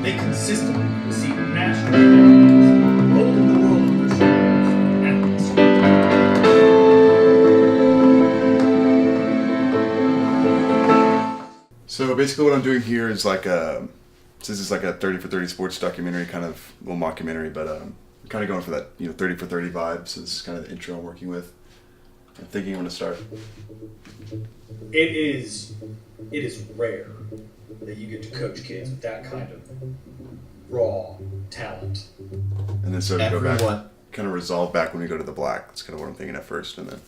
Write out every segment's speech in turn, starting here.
They consistently receive national awards, rolling the world on their shoulders, and So basically what I'm doing here is like this is like a 30 for 30 sports documentary, kind of little mockumentary, but I'm kind of going for that 30 for 30 vibe. So this is kind of the intro I'm working with. I'm thinking when to start. it is rare that you get to coach kids with that kind of raw talent. And then sort of go Everyone. back, kind of resolve back when we go to the black. That's kind of what I'm thinking at first. And then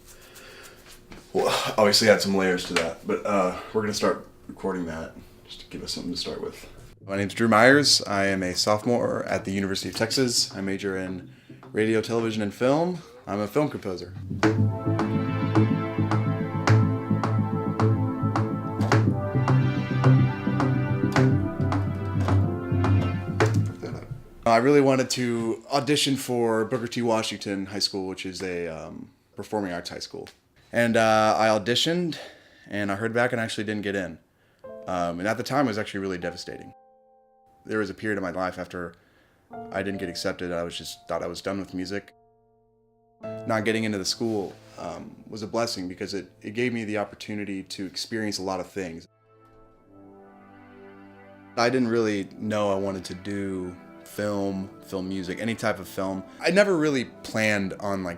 we'll obviously add some layers to that. But we're going to start recording that just to give us something to start with. My name's Dru Miers. I am a sophomore at the University of Texas. I major in radio, television, and film. I'm a film composer. I really wanted to audition for Booker T. Washington High School, which is a performing arts high school. And I auditioned, and I heard back and actually didn't get in. And at the time, it was actually really devastating. There was a period of my life after I didn't get accepted. I was just thought I was done with music. Not getting into the school was a blessing because it gave me the opportunity to experience a lot of things. I didn't really know I wanted to do film music, any type of film. I never really planned on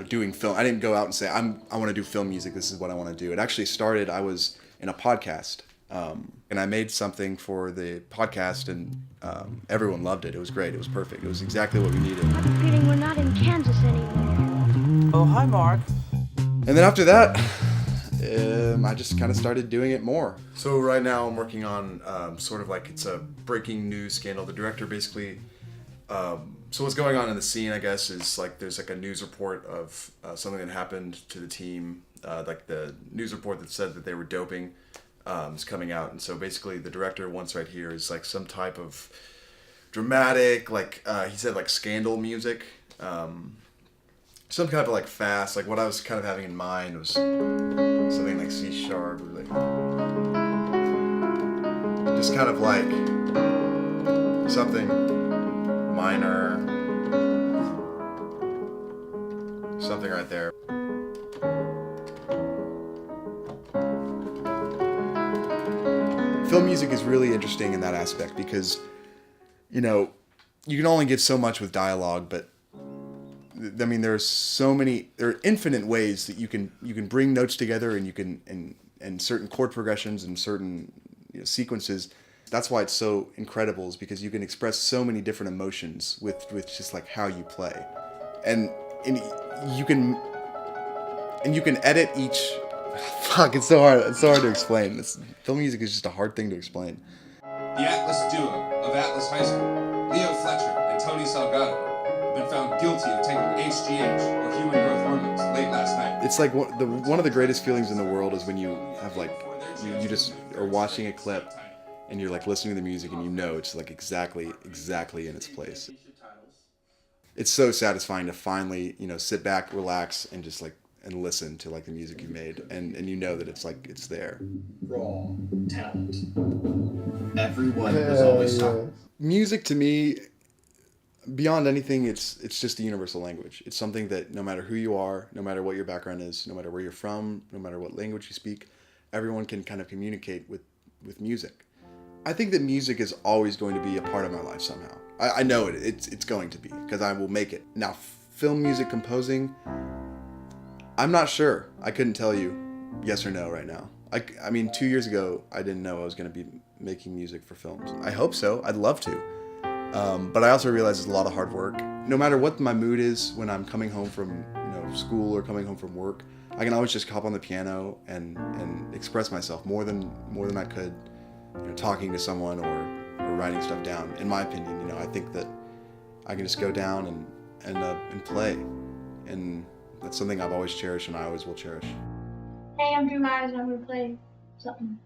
doing film. I didn't go out and say, I want to do film music, this is what I want to do. It actually started, I was in a podcast. And I made something for the podcast, and everyone loved it. It was great. It was perfect. It was exactly what we needed. I have a feeling we're not in Kansas anymore. Oh, hi, Mark. And then after that, I just kind of started doing it more. So right now I'm working on sort of like it's a breaking news scandal. The director basically, so what's going on in the scene, I guess, is like there's like a news report of something that happened to the team. Like the news report that said that they were doping. Is coming out, and so basically the director wants right here is like some type of dramatic, like he said, like scandal music, some kind of like fast, like what I was kind of having in mind was something like C sharp, or like just kind of like something minor, something right there. Film music is really interesting in that aspect because, you can only give so much with dialogue, but I mean, there are infinite ways that you can bring notes together, and you can, and certain chord progressions and certain sequences. That's why it's so incredible, is because you can express so many different emotions with just like how you play, and you can edit each. Fuck, it's so hard. It's so hard to explain. Film music is just a hard thing to explain. The Atlas duo of Atlas High School, Leo Fletcher and Tony Salgado, have been found guilty of taking HGH, or human growth hormones, late last night. It's like one of the greatest feelings in the world is when you have like you just are watching a clip and you're like listening to the music and it's like exactly in its place. It's so satisfying to finally sit back, relax, and just like and listen to like the music you made, and that it's like it's there. Raw talent. Everyone was always talking. Music to me, beyond anything, it's just a universal language. It's something that no matter who you are, no matter what your background is, no matter where you're from, no matter what language you speak, everyone can kind of communicate with music. I think that music is always going to be a part of my life somehow. I know it's going to be, because I will make it. Now, film music composing, I'm not sure. I couldn't tell you yes or no right now. I mean, 2 years ago, I didn't know I was going to be making music for films. I hope so. I'd love to. But I also realize it's a lot of hard work. No matter what my mood is when I'm coming home from school or coming home from work, I can always just hop on the piano and express myself more than I could talking to someone or writing stuff down. In my opinion, I think that I can just go down and play. And that's something I've always cherished and I always will cherish. Hey, I'm Dru Miers and I'm going to play something.